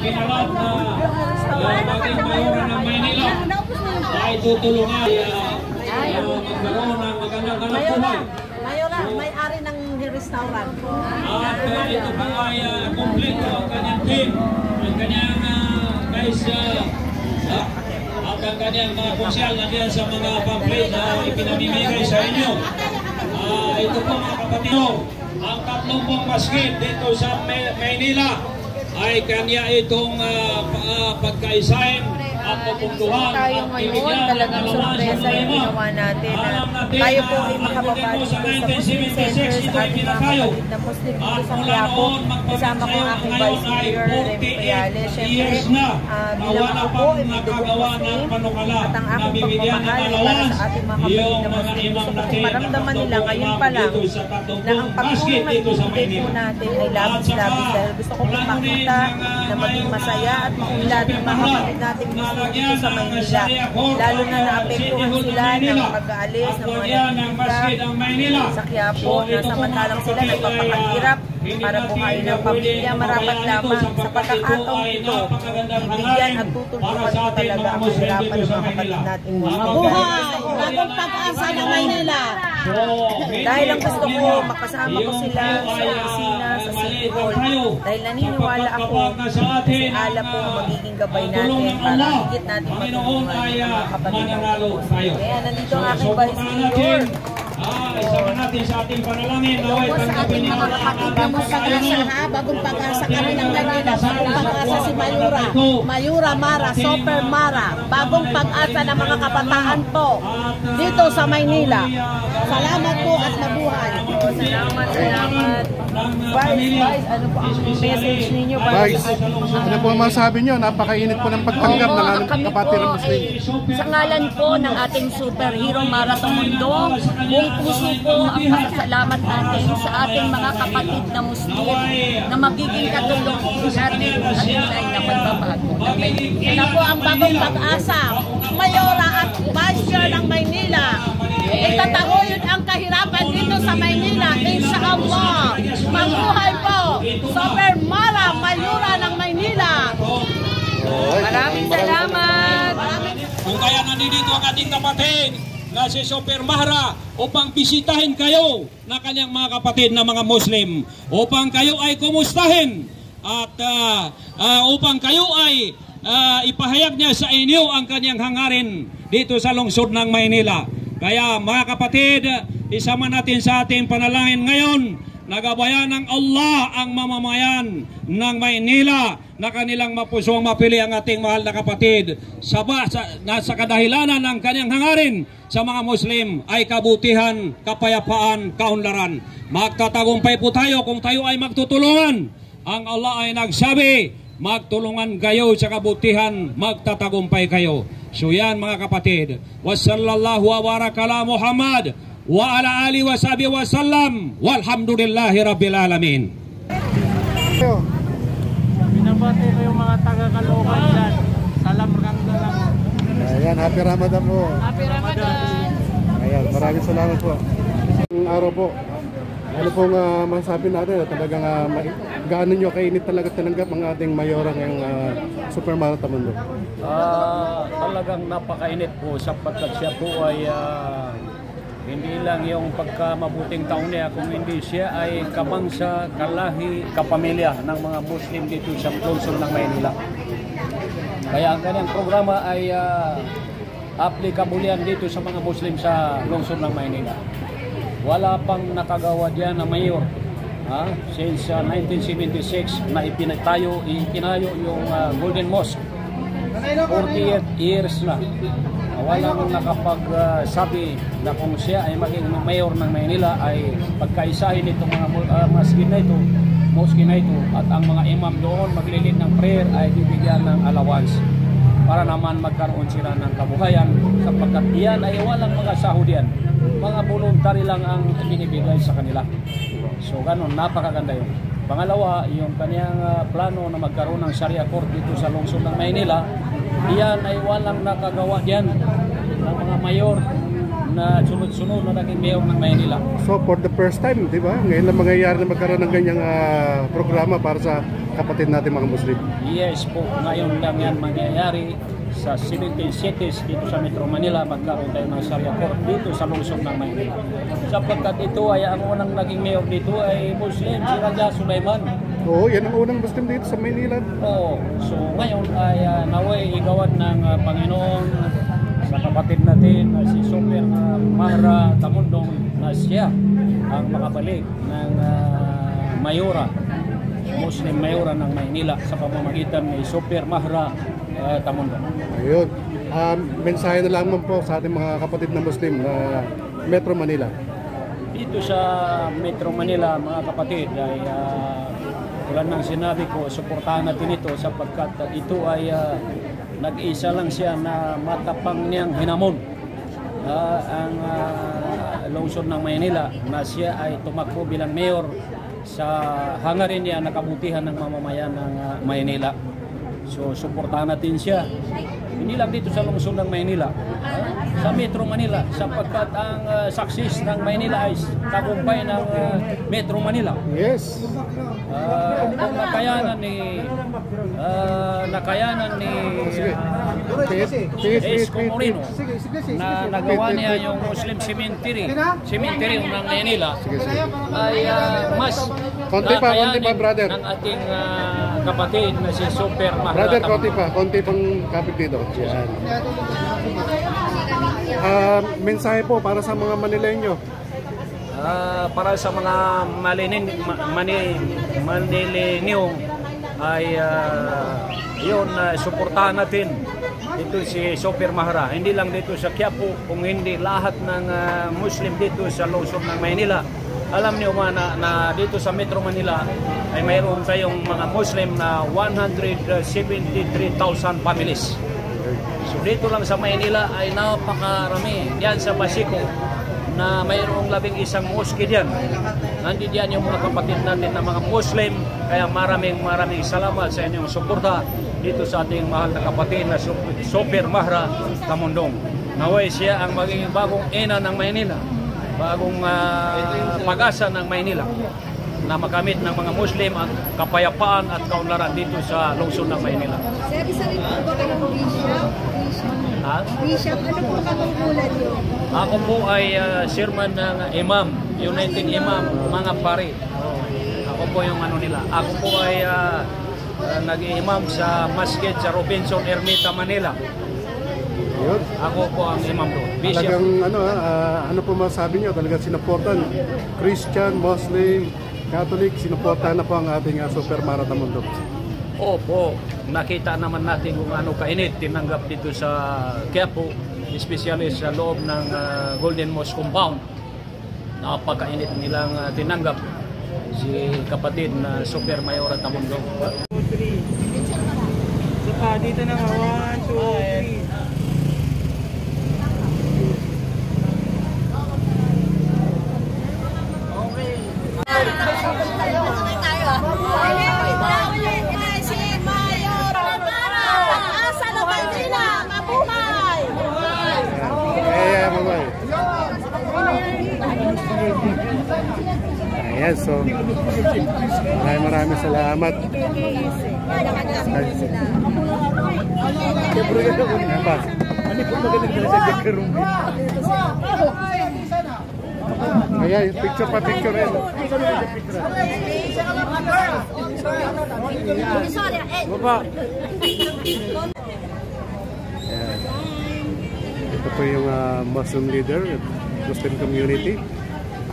kinalap na maging mayora ng Maynila ay tutulungan magkaroon ng magandang hanap buhay. Mayora, may-ari ng restaurant. At ito po ay kompleto ang kanyang team, ang kanyang guys, at ang kanyang mga konsyal na diyan sa mga pamphlet na ipinamimigay sa inyo. Ito po mga kapatid, ang 30 masjid dito sa Maynila ay kanya itong pagkaisahin at pupunduhan tayo ngayon, talagang sorpresa yung ginawa natin. Tayo po ay makababalik sa Muslim Center sa ating mga kapatid na Muslim dito sa Quiapo. Kasama ko ang aking Vice Mayor, Remy Payale. Siyempre, bilang ako po ay magdugong Muslim at ang aking pagmamahal para sa ating mga kapatid na Muslim. Gusto ko maramdaman nila ngayon pa lang na ang pagtulong na ibibigay po natin ay labis-labis dahil gusto ko pong makita na maging masaya at maunlad ng mga kapatid natin Muslim dito sa Maynila. Lalo na naapektuhan sila ng pag-aalis ng mga nagtitinda sa Quiapo na samantalang sila nagpapakahirap para buhayin ng pamilya. Marapat lamang sa pagkakataon ito, ibigyan at tutulungan ko talaga ang hirapan ng mga kapatid natin. Mabuhay! Bagong pag-asa ng Maynila! Dahil ang gusto ko, makasama ko sila sa opisina, sa City Hall. Dahil naniniwala ako si Ala po magiging gabay natin para higit natin matulungan ang mga kapatid natin. Kaya nandito ang aking Vice Mayor. Isama natin sa ating panalangin. Sa ating mga kapatid na Muslim, bagong pag-asa kami ng Maynila. Bagong pag-asa si Mayura. Mayura Mara, Super Mara. Bagong pag-asa ng mga kabataan po dito sa Maynila. Salamat po at mabuhay. Salamat. Vice, ano po ang message ninyo? Vice, ano po ang masabi nyo? Napakainit po ng pagtanggap ng aming kapatid na Muslim. Sa ngalan po ng ating superhero Marathon Mundo, buong puso po ang pasalamat natin sa ating mga kapatid na Muslim na magiging katulong natin at tunay na pagbabago. Yan po ang bagong pag-asa. Mayora at Vice Chair ng Maynila. Itataguyod ang kahirapan dito sa Maynila. Inshallah. Mabuhay po. Super Mara, Mayura ng Maynila. Maraming salamat. Kung kaya nandito ang ating kapatid na si Super Mara upang bisitahin kayo na kanyang mga kapatid na mga Muslim, upang kayo ay kumustahin at upang kayo ay ipahayag niya sa inyo ang kanyang hangarin dito sa lungsod ng Maynila. Kaya mga kapatid, isama natin sa ating panalangin ngayon. Nagabayan ng Allah ang mamamayan ng Maynila na kanilang mapusong mapili ang ating mahal na kapatid sa kadahilanan ng kanyang hangarin sa mga Muslim ay kabutihan, kapayapaan, kaunlaran. Magtatagumpay po tayo kung tayo ay magtutulungan. Ang Allah ay nagsabi, magtulungan kayo sa kabutihan, magtatagumpay kayo. So yan mga kapatid. Wassallallahu wa barakala Muhammad wa ala alihi wa sahbihi wa sallam walhamdulillahi rabbil alamin. Binabati ko yung mga taga-Caloocan dyan. Salam rangga lang. Ayan, happy Ramadan po. Happy Ramadan. Ayan, maraming salamat po. Ang araw po, ano pong masasabi natin? Talagang gaano nyo kainit talaga tinanggap ang ating mayora ngayong Super Marathon Mundo? Talagang napakainit po sapagkat siya po ay hindi lang yung pagkamabuting taon niya, kung hindi siya ay kabangsa, kalahi, kapamilya ng mga Muslim dito sa lungsod ng Maynila. Kaya ang kanyang programa ay applicable yan dito sa mga Muslim sa lungsod ng Maynila. Wala pang nakagawa diyan na mayor. Since 1976 na itinayo yung Golden Mosque. 48 years na. Walang nakapagsabi na kung siya ay maging mayor ng Maynila ay pagkaisahin itong mga masjid na ito, mosque na ito, at ang mga imam doon maglilid ng prayer ay bibigyan ng allowance para naman magkaroon sila ng kabuhayan sapagkat iyan ay walang mga sahod yan. Mga voluntary lang ang binibigay sa kanila. So ganun, napakaganda yun. Pangalawa, yung kanyang plano na magkaroon ng Sharia Court dito sa lungsod ng Maynila, iyan ay walang nakagawa diyan ng mga mayor na sunod-sunod na naging mayor ng Maynila. So for the first time, di ba? Ngayon lang mangyayari na magkaroon ng ganyang programa para sa kapatid natin mga Muslim? Yes po, ngayon lang yan mangyayari sa 17 cities dito sa Metro Manila. Magkaroon tayo ng Sharia Court dito sa lungsod ng Maynila. Sapagkat ito ay ang unang naging mayor dito ay Muslim, si Raja Sulaiman. Oo, yan ang unang Muslim dito sa Maynila. Oo, so ngayon ay naway igawad ng Panginoon sa kapatid natin na si Super Mahra Tamundong na siya ang makabalik ng mayora, Muslim mayora ng Maynila sa pamamagitan ni Super Mahra Tamundong. Ayun. Mensahe na lamang po sa ating mga kapatid na Muslim na Metro Manila. Dito sa Metro Manila, mga kapatid, ay tulad ng sinabi ko, suportahan natin ito sapagkat ito ay nag-isa lang siya na matapang niyang hinamon ang lungsod ng Maynila na siya ay tumakbo bilang mayor sa hangarin niya na kabutihan ng mamamayan ng Maynila. So suportahan natin siya. Hindi lang dito sa lungsod ng Maynila, sa Metro Manila, sapagkat ang success ng Maynila ay tagumpay ng Metro Manila. Yes. Kung nakayanan ni Isko Moreno na nagawa niya yung Muslim cemetery ng Maynila, ay mas konti pa, brother. ng ating kapatid na si Super Mahra. Brother, konti pang kapit dito. Yan. Mensahe po para sa mga Manileño. Para sa mga Manileño ay yun, suportahan natin ito si Super Mahra. Hindi lang dito sa Quiapo, kung hindi lahat ng Muslim dito sa lungsod ng Maynila. Alam niyo na dito sa Metro Manila ay mayroon tayong mga Muslim na 173,000 families. So dito lang sa Maynila ay napakarami. Diyan sa Basico na mayroong 11 mosque diyan. Nandiyan yung mga kapatid natin na mga Muslim. Kaya maraming salamat sa inyong suporta dito sa ating mahal na kapatid na Super Mahra Tamundong. Naway siya ang magiging bagong ina ng Maynila, bagong pag-asa ng Maynila na makamit ng mga Muslim at kapayapaan at kaunlaran dito sa lungsod ng Maynila. Sir, isa rin po ba kayong bishop? Bishop, ano po katungkulan niyo? Ako po ay chairman ng Imam, United Imam, mga pari. Ako po yung nila. Ako po ay nag-imam sa masjid sa Robinson Ermita, Manila. Yun. Ako po ang imam doon. Bishop. Talagang ano po masabi niyo? Talagang sinuportan Christian, Muslim, Catholic, sinuportahan na po ang ating Super Mahra Tamundong. Opo, nakita naman natin kung ano kainit tinanggap dito sa Quiapo, especially sa loob ng Golden Mosque compound. Napakainit nilang tinanggap si kapatid na Super Mayora Tamundong. Dito na nga, 1, 2, 3. Ayan, so maraming salamat. Ayan, picture rin. Baba. Ayan. Ito po yung Muslim leader, Muslim community.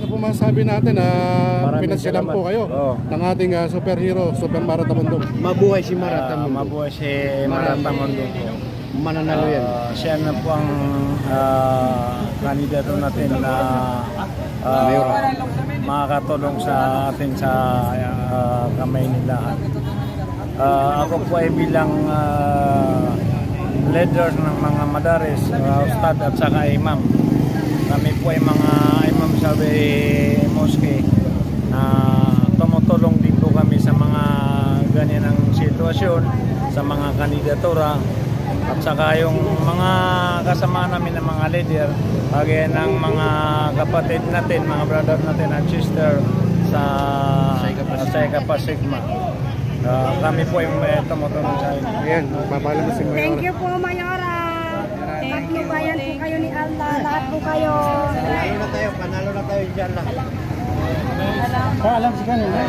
Ano po masasabi natin na pinasyalan po kayo ng ating superhero, Super Mahra Tamundong? Mabuhay si Mahra Tamundong. Mabuhay si Mahra Tamundong. Mananalo yan. Siya na po ang kandidato natin na makakatulong sa atin sa Kamaynilaan. Ako po ay bilang leader ng mga madaris, ustad at saka imam. Kami po ay mga imam sa mosque na tumutulong din po kami sa mga ganyan sitwasyon, sa mga kandidatura at saka yung mga kasama namin ng mga leader, kagaya ng mga kapatid natin, mga brother natin at sister sa Kappa Sigma. Kami po yung tumutulong sa inyo. Ayan, magpapaalam na si Mayora. Thank you po, Mayora. Patnubayan po kayo ni Allah. Lahat po kayo. Panalo na tayo dyan lang. Alam si kanina.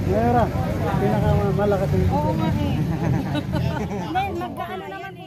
Mayora, pinakamalakas yung... Oo nga eh. Magkaano naman po